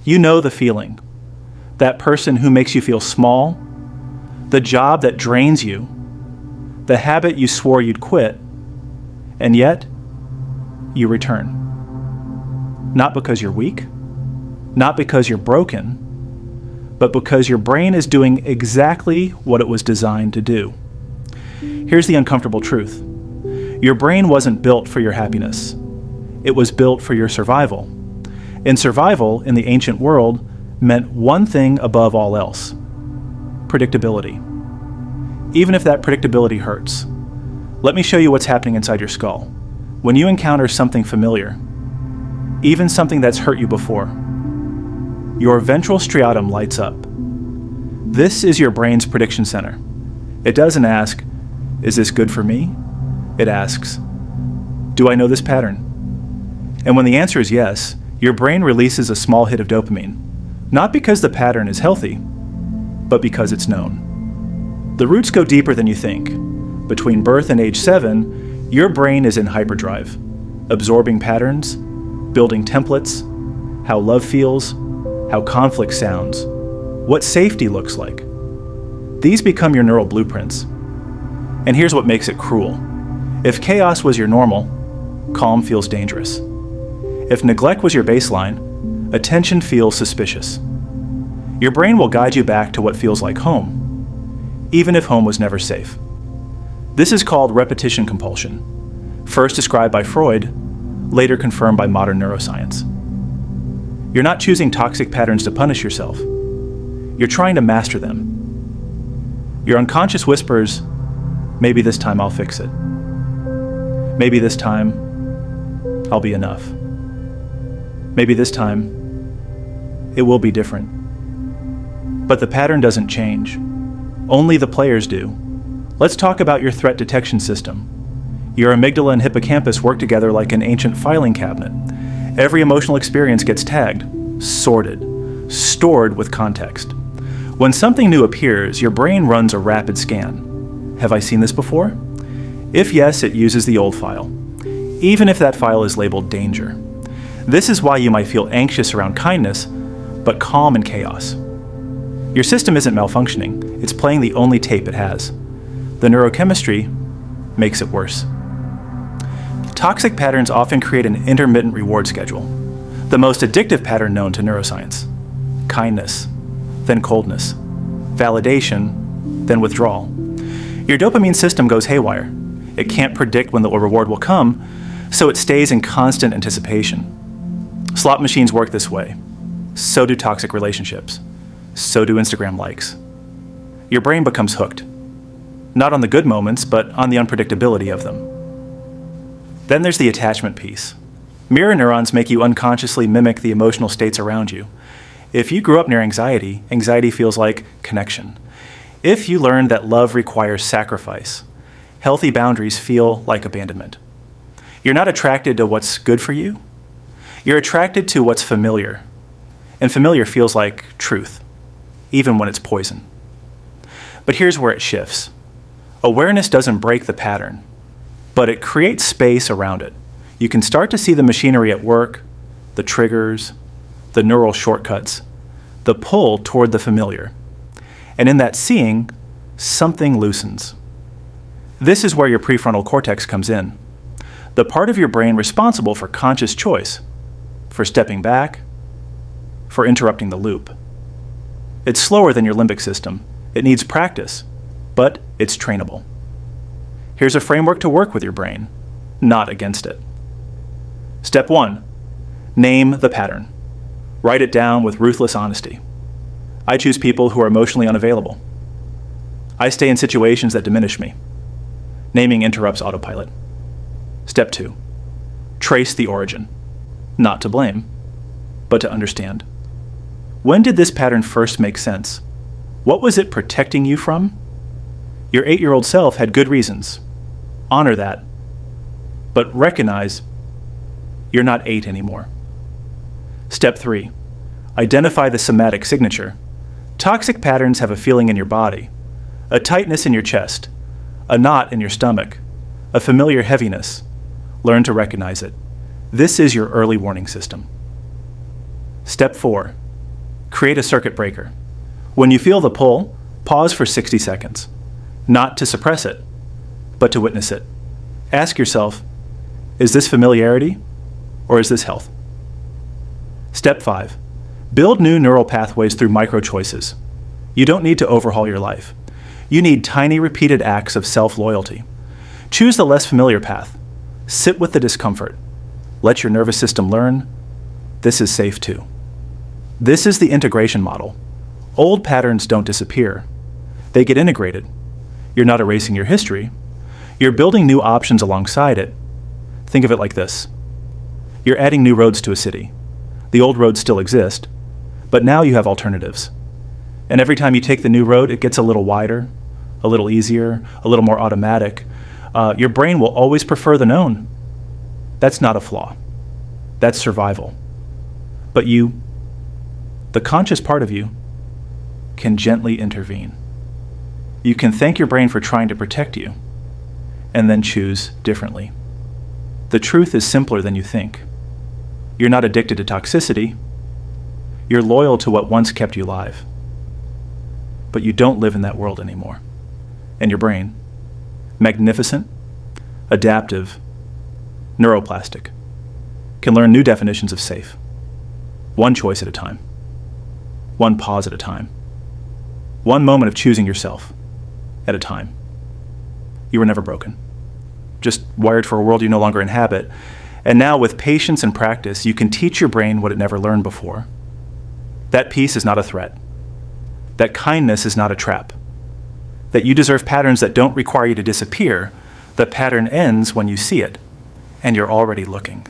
You know the feeling. That person who makes you feel small, the job that drains you, the habit you swore you'd quit, and yet you return. Not because you're weak, not because you're broken, but because your brain is doing exactly what it was designed to do. Here's the uncomfortable truth. Your brain wasn't built for your happiness. It was built for your survival. And survival in the ancient world meant one thing above all else: predictability. Even if that predictability hurts. Let me show you what's happening inside your skull. When you encounter something familiar, even something that's hurt you before, your ventral striatum lights up. This is your brain's prediction center. It doesn't ask, "Is this good for me?" It asks, "Do I know this pattern?" And when the answer is yes, your brain releases a small hit of dopamine, not because the pattern is healthy, but because it's known. The roots go deeper than you think. Between birth and age 7, your brain is in hyperdrive, absorbing patterns, building templates, how love feels, how conflict sounds, what safety looks like. These become your neural blueprints. And here's what makes it cruel. If chaos was your normal, calm feels dangerous. If neglect was your baseline, attention feels suspicious. Your brain will guide you back to what feels like home, even if home was never safe. This is called repetition compulsion, first described by Freud, later confirmed by modern neuroscience. You're not choosing toxic patterns to punish yourself. You're trying to master them. Your unconscious whispers, "Maybe this time I'll fix it. Maybe this time I'll be enough. Maybe this time it will be different." But the pattern doesn't change. Only the players do. Let's talk about your threat detection system. Your amygdala and hippocampus work together like an ancient filing cabinet. Every emotional experience gets tagged, sorted, stored with context. When something new appears, your brain runs a rapid scan. Have I seen this before? If yes, it uses the old file, even if that file is labeled danger. This is why you might feel anxious around kindness, but calm in chaos. Your system isn't malfunctioning, it's playing the only tape it has. The neurochemistry makes it worse. Toxic patterns often create an intermittent reward schedule, the most addictive pattern known to neuroscience. Kindness, then coldness. Validation, then withdrawal. Your dopamine system goes haywire. It can't predict when the reward will come, so it stays in constant anticipation. Slot machines work this way. So do toxic relationships. So do Instagram likes. Your brain becomes hooked. Not on the good moments, but on the unpredictability of them. Then there's the attachment piece. Mirror neurons make you unconsciously mimic the emotional states around you. If you grew up near anxiety, anxiety feels like connection. If you learned that love requires sacrifice, healthy boundaries feel like abandonment. You're not attracted to what's good for you. You're attracted to what's familiar. And familiar feels like truth, even when it's poison. But here's where it shifts. Awareness doesn't break the pattern, but it creates space around it. You can start to see the machinery at work, the triggers, the neural shortcuts, the pull toward the familiar. And in that seeing, something loosens. This is where your prefrontal cortex comes in, the part of your brain responsible for conscious choice, for stepping back, for interrupting the loop. It's slower than your limbic system. It needs practice, but it's trainable. Here's a framework to work with your brain, not against it. Step 1, name the pattern. Write it down with ruthless honesty. I choose people who are emotionally unavailable. I stay in situations that diminish me. Naming interrupts autopilot. Step 2, trace the origin. Not to blame, but to understand. When did this pattern first make sense? What was it protecting you from? Your 8-year-old self had good reasons. Honor that, but recognize you're not 8 anymore. Step 3, identify the somatic signature. Toxic patterns have a feeling in your body, a tightness in your chest, a knot in your stomach, a familiar heaviness. Learn to recognize it. This is your early warning system. Step 4, Create a circuit breaker. When you feel the pull, pause for 60 seconds. Not to suppress it, but to witness it. Ask yourself, is this familiarity or is this health? Step 5. Build new neural pathways through micro-choices. You don't need to overhaul your life. You need tiny repeated acts of self-loyalty. Choose the less familiar path. Sit with the discomfort. Let your nervous system learn, this is safe too. This is the integration model. Old patterns don't disappear. They get integrated. You're not erasing your history. You're building new options alongside it. Think of it like this. You're adding new roads to a city. The old roads still exist, but now you have alternatives. And every time you take the new road, it gets a little wider, a little easier, a little more automatic. Your brain will always prefer the known. That's not a flaw. That's survival. But you, the conscious part of you, can gently intervene. You can thank your brain for trying to protect you, and then choose differently. The truth is simpler than you think. You're not addicted to toxicity. You're loyal to what once kept you alive. But you don't live in that world anymore. And your brain, magnificent, adaptive, neuroplastic, can learn new definitions of safe. One choice at a time. One pause at a time. One moment of choosing yourself at a time. You were never broken. Just wired for a world you no longer inhabit. And now with patience and practice, you can teach your brain what it never learned before. That peace is not a threat. That kindness is not a trap. That you deserve patterns that don't require you to disappear. The pattern ends when you see it, and you're already looking.